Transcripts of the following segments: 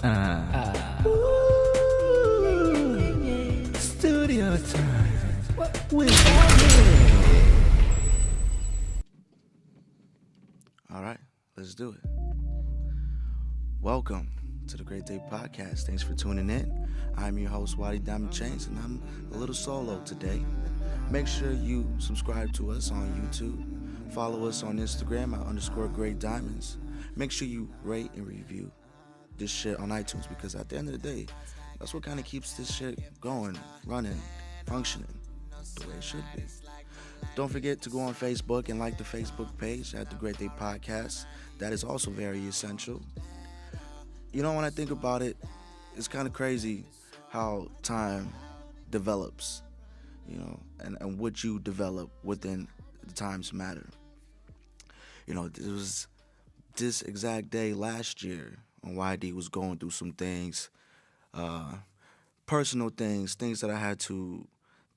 Studio time with All right, let's do it. Welcome to the GreatDay Podcast. Thanks for tuning in. I'm your host, Waddy Diamond Chains, and I'm a little solo today. Make sure you subscribe to us on YouTube. Follow us on Instagram at _GreatDiamonds. Make sure you rate and review this shit on iTunes, because at the end of the day, that's what kind of keeps this shit going, running, functioning the way it should be. Don't forget to go on Facebook and like the Facebook page at the GreatDay Podcast. That is also very essential. You know, when I think about it, it's kind of crazy how time develops, you know, and what you develop within the times matter. You know, it was this exact day last year when YD was going through some things, personal things that I had to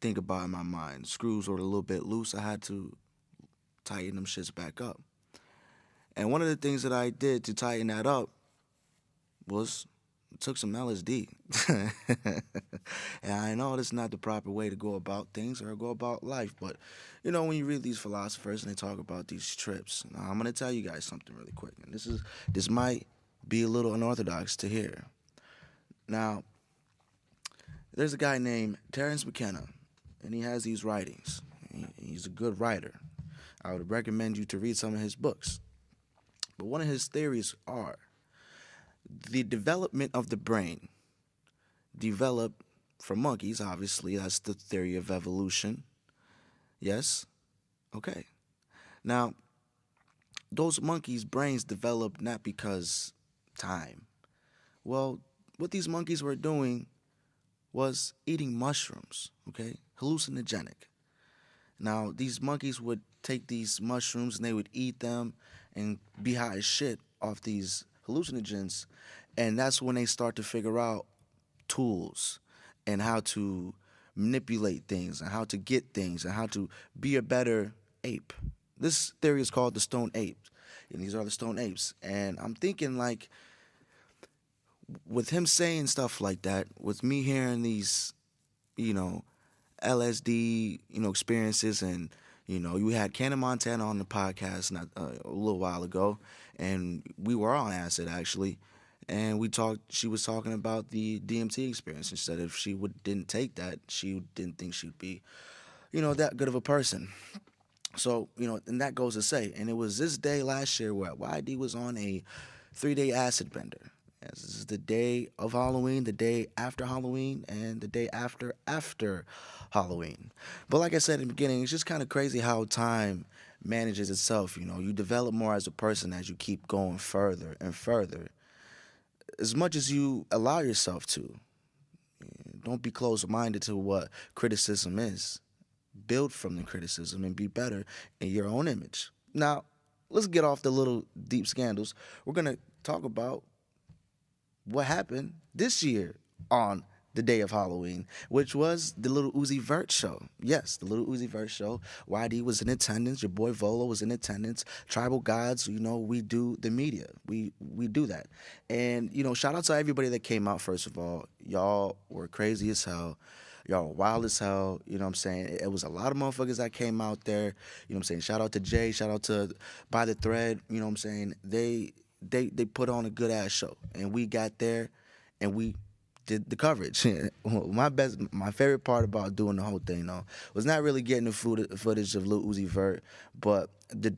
think about in my mind. Screws were a little bit loose. I had to tighten them shits back up. And one of the things that I did to tighten that up was took some LSD. And I know that's not the proper way to go about things or go about life, but you know, when you read these philosophers and they talk about these trips, now I'm going to tell you guys something really quick. And this might be a little unorthodox to hear. Now, there's a guy named Terence McKenna, and he has these writings. He's a good writer. I would recommend you to read some of his books. But one of his theories are the development of the brain developed from monkeys, obviously. That's the theory of evolution. Yes? Okay. Now, those monkeys' brains developed not because time. Well, what these monkeys were doing was eating mushrooms, okay? Hallucinogenic. Now, these monkeys would take these mushrooms and they would eat them and be high as shit off these hallucinogens, and that's when they start to figure out tools and how to manipulate things and how to get things and how to be a better ape. This theory is called the stone apes, and these are the stone apes. And I'm thinking, like, with him saying stuff like that, with me hearing these, you know, LSD, you know, experiences, and you know, you had Cannon Montana on the podcast not a little while ago, and we were on acid actually, and she was talking about the DMT experience, and she said if she didn't take that, she didn't think she'd be, you know, that good of a person. So, you know, and that goes to say, and it was this day last year where YD was on a 3-day acid bender. Yes, this is the day of Halloween, the day after Halloween, and the day after Halloween. But like I said in the beginning, it's just kind of crazy how time manages itself. You know, you develop more as a person as you keep going further and further. As much as you allow yourself to. Don't be closed-minded to what criticism is. Build from the criticism and be better in your own image. Now, let's get off the little deep scandals. We're going to talk about what happened this year on the day of Halloween, which was the Lil Uzi Vert show. Yes, the Lil Uzi Vert show. YD was in attendance. Your boy Volo was in attendance. Tribal Gods, you know, we do the media. We do that. And, you know, shout out to everybody that came out, first of all. Y'all were crazy as hell. Y'all were wild as hell. You know what I'm saying? It was a lot of motherfuckers that came out there. You know what I'm saying? Shout out to Jay. Shout out to By the Thread. You know what I'm saying? They put on a good-ass show. And we got there, and we did the coverage. My favorite part about doing the whole thing, though, was not really getting the footage of Lil Uzi Vert, but the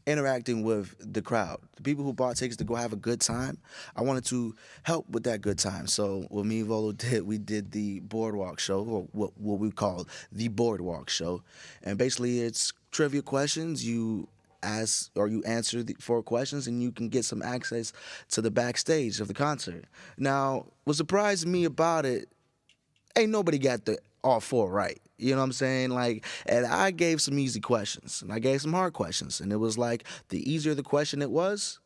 interacting with the crowd. The people who bought tickets to go have a good time, I wanted to help with that good time. So what me and Volo did, we did the Boardwalk Show, or what we call the Boardwalk Show. And basically it's trivia questions. You ask or you answer the 4 questions, and you can get some access to the backstage of the concert. Now, what surprised me about it, ain't nobody got all 4 right. You know what I'm saying? Like, and I gave some easy questions, and I gave some hard questions, and it was like, the easier the question it was,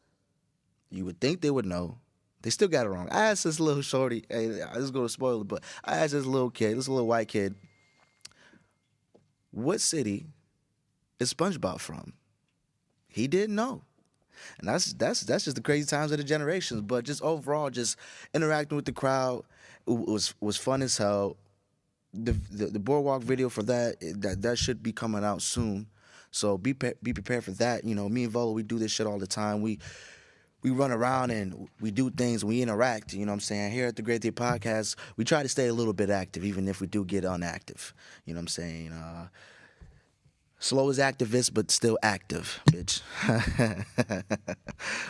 you would think they would know. They still got it wrong. I asked this little shorty, hey, I was going to spoil it, but I asked this little white kid, what city is SpongeBob from? He didn't know. And that's just the crazy times of the generations. But just overall, just interacting with the crowd was fun as hell. The boardwalk video for that should be coming out soon. So be prepared for that. You know, me and Volo, we do this shit all the time. We run around and we do things, we interact, you know what I'm saying? Here at the GreatDay Podcast, we try to stay a little bit active, even if we do get unactive. You know what I'm saying? Slow as activists, but still active, bitch.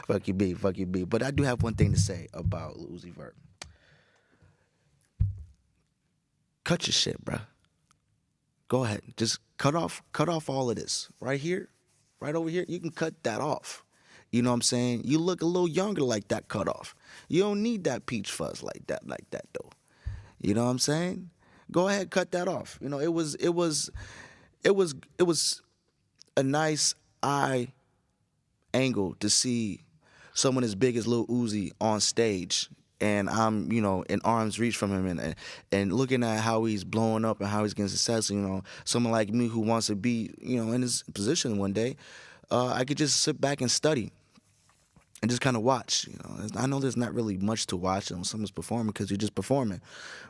Fuck you, B. But I do have one thing to say about Lil Uzi Vert. Cut your shit, bruh. Go ahead. Just cut off all of this. Right here, right over here, you can cut that off. You know what I'm saying? You look a little younger like that cut off. You don't need that peach fuzz like that though. You know what I'm saying? Go ahead, cut that off. You know, it was a nice eye angle to see someone as big as Lil Uzi on stage, and I'm, you know, in arm's reach from him, and looking at how he's blowing up and how he's getting success. You know, someone like me who wants to be, you know, in his position one day, I could just sit back and study and just kind of watch. You know, I know there's not really much to watch when someone's performing because you're just performing,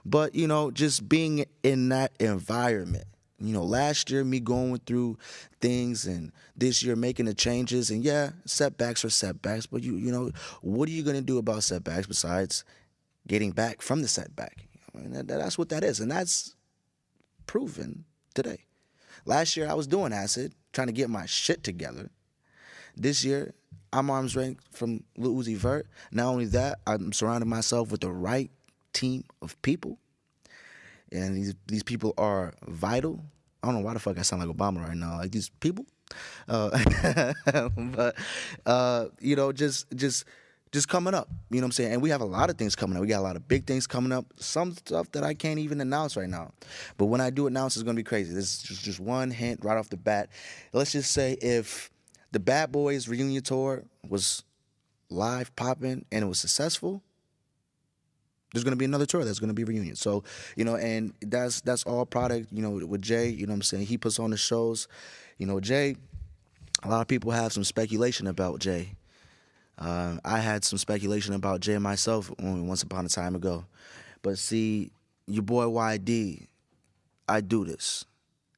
but you know, just being in that environment. You know, last year me going through things, and this year making the changes, and yeah, setbacks are setbacks, but you know, what are you gonna do about setbacks besides getting back from the setback? I mean, that's what that is, and that's proven today. Last year I was doing acid, trying to get my shit together. This year I'm arm's length from Lil Uzi Vert. Not only that, I'm surrounding myself with the right team of people. And these people are vital. I don't know why the fuck I sound like Obama right now. Like these people, but you know, just coming up. You know what I'm saying? And we have a lot of things coming up. We got a lot of big things coming up. Some stuff that I can't even announce right now. But when I do announce, it's gonna be crazy. This is just one hint right off the bat. Let's just say if the Bad Boys reunion tour was live popping and it was successful, there's going to be another tour that's going to be reunion. So, you know, and that's all product, you know, with Jay, you know what I'm saying? He puts on the shows. You know, Jay, a lot of people have some speculation about Jay. I had some speculation about Jay myself once upon a time ago. But see, your boy YD, I do this.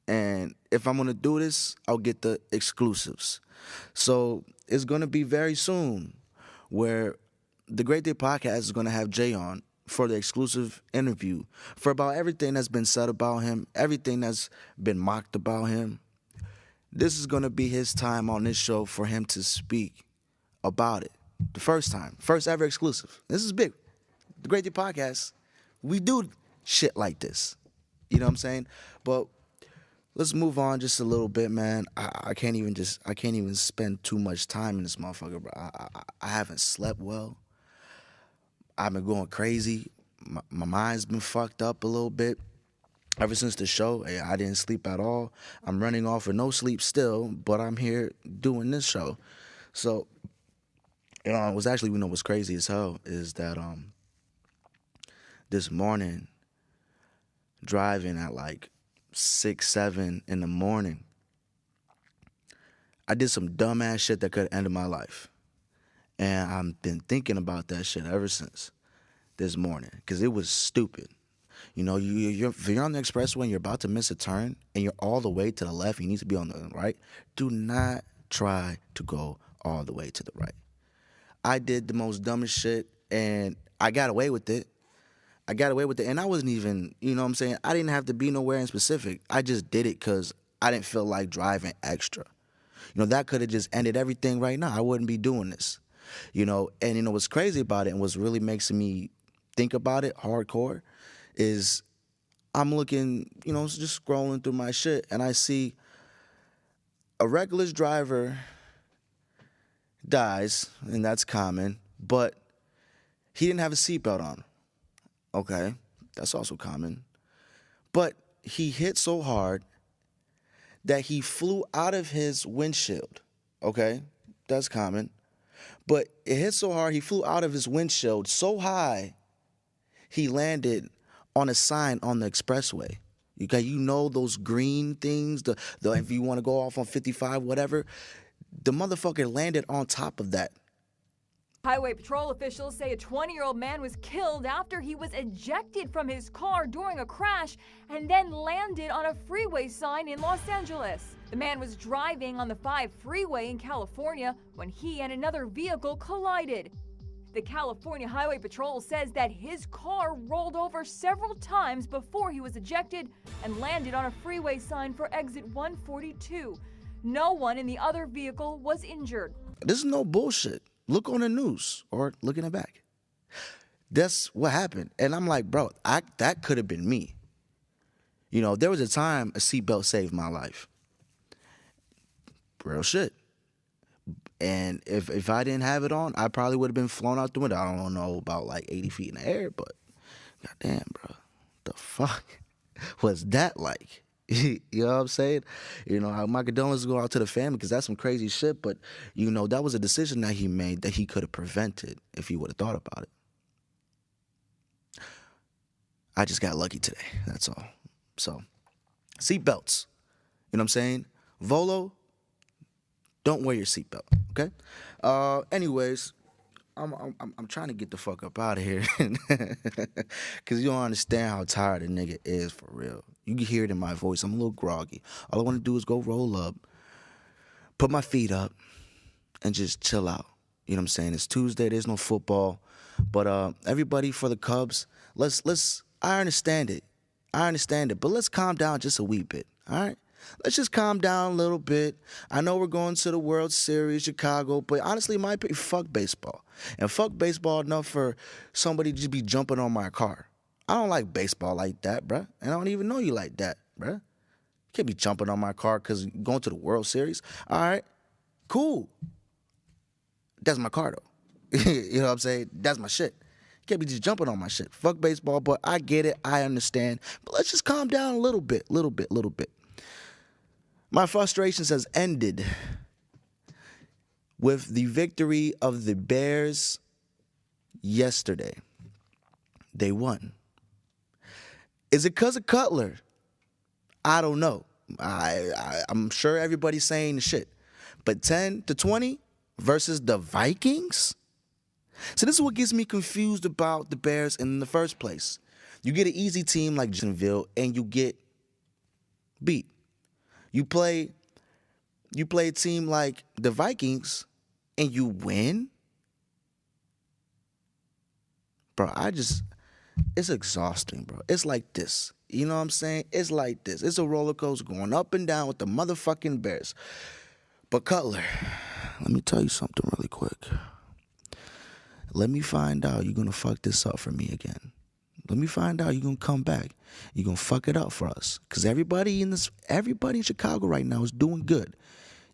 And if I'm going to do this, I'll get the exclusives. So it's going to be very soon where the GreatDay Podcast is going to have Jay on for the exclusive interview for about everything that's been said about him, everything that's been mocked about him. This is going to be his time on this show for him to speak about it. The first ever exclusive. This is big. The GreatDay Podcast, we do shit like this. You know what I'm saying? But let's move on just a little bit, man. I can't even spend too much time in this motherfucker, bro. I haven't slept well. I've been going crazy. My mind's been fucked up a little bit. Ever since the show, I didn't sleep at all. I'm running off with no sleep still, but I'm here doing this show. So, you know, what's crazy as hell is that this morning, driving at like 6, 7 in the morning, I did some dumbass shit that could have ended my life. And I've been thinking about that shit ever since this morning because it was stupid. You know, if you're on the expressway and you're about to miss a turn and you're all the way to the left, you need to be on the right, do not try to go all the way to the right. I did the most dumbest shit and I got away with it. And I wasn't even, you know what I'm saying, I didn't have to be nowhere in specific. I just did it because I didn't feel like driving extra. You know, that could have just ended everything right now. I wouldn't be doing this. You know, and you know what's crazy about it and what's really makes me think about it hardcore is I'm looking, you know, just scrolling through my shit and I see a reckless driver dies, and that's common, but he didn't have a seatbelt on. Okay, that's also common. But he hit so hard that he flew out of his windshield. Okay, that's common. But it hit so hard, he flew out of his windshield so high, he landed on a sign on the expressway. You know those green things, the if you want to go off on 55, whatever, the motherfucker landed on top of that. Highway patrol officials say a 20-year-old man was killed after he was ejected from his car during a crash and then landed on a freeway sign in Los Angeles. The man was driving on the 5 freeway in California when he and another vehicle collided. The California Highway Patrol says that his car rolled over several times before he was ejected and landed on a freeway sign for exit 142. No one in the other vehicle was injured. This is no bullshit. Look on the news or look in the back. That's what happened. And I'm like, bro, that could have been me. You know, there was a time a seatbelt saved my life. Real shit. And if I didn't have it on, I probably would have been flown out the window. I don't know, about like 80 feet in the air, but goddamn, bro, the fuck was that like? You know what I'm saying? You know, my condolences go out to the family because that's some crazy shit. But, you know, that was a decision that he made that he could have prevented if he would have thought about it. I just got lucky today. That's all. So, seatbelts. You know what I'm saying? Volo, don't wear your seatbelt, okay? Anyways, I'm trying to get the fuck up out of here because you don't understand how tired a nigga is for real. You can hear it in my voice. I'm a little groggy. All I want to do is go roll up, put my feet up, and just chill out. You know what I'm saying? It's Tuesday. There's no football. But everybody for the Cubs, let's. I understand it. But let's calm down just a wee bit, all right? Let's just calm down a little bit. I know we're going to the World Series, Chicago, but honestly, my pick, fuck baseball. And fuck baseball enough for somebody to just be jumping on my car. I don't like baseball like that, bruh. And I don't even know you like that, bruh. You can't be jumping on my car because you're going to the World Series. All right, cool. That's my car, though. You know what I'm saying? That's my shit. You can't be just jumping on my shit. Fuck baseball, but I get it. I understand. But let's just calm down a little bit. My frustrations has ended with the victory of the Bears yesterday. They won. Is it because of Cutler? I don't know. I'm sure everybody's saying the shit. But 10-20 versus the Vikings? So this is what gets me confused about the Bears in the first place. You get an easy team like Jacksonville and you get beat. You play a team like the Vikings and you win? Bro, it's exhausting, bro. It's like this. You know what I'm saying? It's like this. It's a roller coaster going up and down with the motherfucking Bears. But Cutler, let me tell you something really quick. Let me find out you're going to fuck this up for me again. Let me find out you're going to come back. You're going to fuck it up for us. Because everybody in Chicago right now is doing good.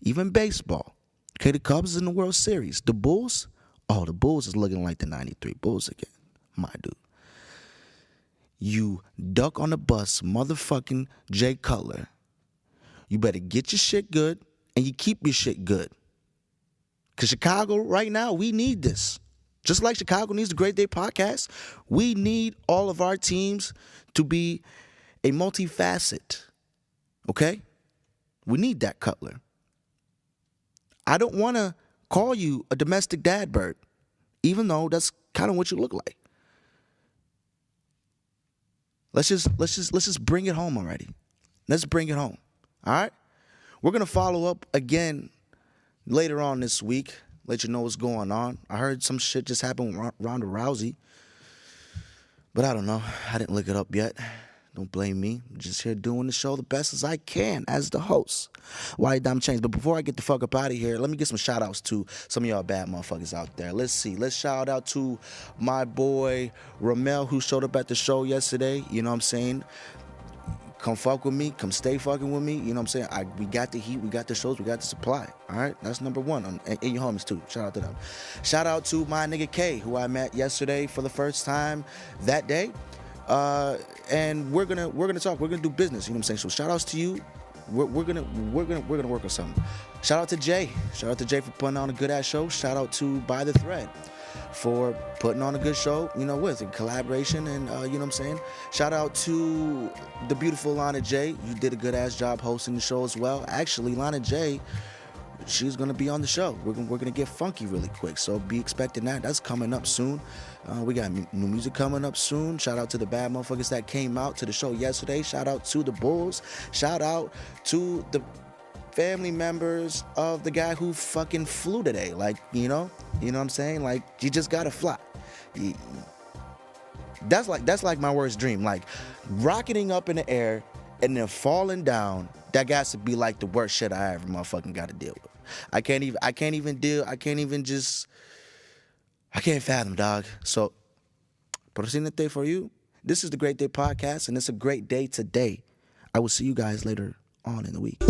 Even baseball. Okay, the Cubs is in the World Series. The Bulls? Oh, the Bulls is looking like the 93 Bulls again. My dude. You duck on the bus, motherfucking Jay Cutler. You better get your shit good and you keep your shit good. Because Chicago right now, we need this. Just like Chicago needs the GreatDay Podcast, we need all of our teams to be a multifaceted, okay? We need that, Cutler. I don't want to call you a domestic dad bird, even though that's kind of what you look like. Let's just bring it home already. Let's bring it home, all right? We're going to follow up again later on this week. Let you know what's going on. I heard some shit just happened with Ronda Rousey. But I don't know. I didn't look it up yet. Don't blame me. I'm just here doing the show the best as I can as the host. Why Dime Change? But before I get the fuck up out of here, let me get some shout outs to some of y'all bad motherfuckers out there. Let's see. Let's shout out to my boy Ramel who showed up at the show yesterday. You know what I'm saying? Come fuck with me. Come stay fucking with me. You know what I'm saying? We got the heat. We got the shows. We got the supply. All right? That's number one. And your homies, too. Shout out to them. Shout out to my nigga K, who I met yesterday for the first time that day. And we're gonna talk. We're gonna do business. You know what I'm saying? So shout outs to you. We're gonna work on something. Shout out to Jay. Shout out to Jay for putting on a good ass show. Shout out to By the Thread for putting on a good show, you know, with in collaboration and you know what I'm saying. Shout out to the beautiful Lana J. You did a good ass job hosting the show as well. Actually, Lana J she's gonna be on the show. We're gonna get funky really quick, so be expecting that. That's coming up soon. We got new music coming up soon. Shout out to the bad motherfuckers that came out to the show yesterday. Shout out to the Bulls. Shout out to the family members of the guy who fucking flew today. Like, you know what I'm saying? Like, you just gotta fly. That's like my worst dream. Like, rocketing up in the air and then falling down. That got to be like the worst shit I ever motherfucking got to deal with. I can't fathom, dog. So, Procinete for you. This is the GreatDay Podcast, and it's a great day today. I will see you guys later on in the week.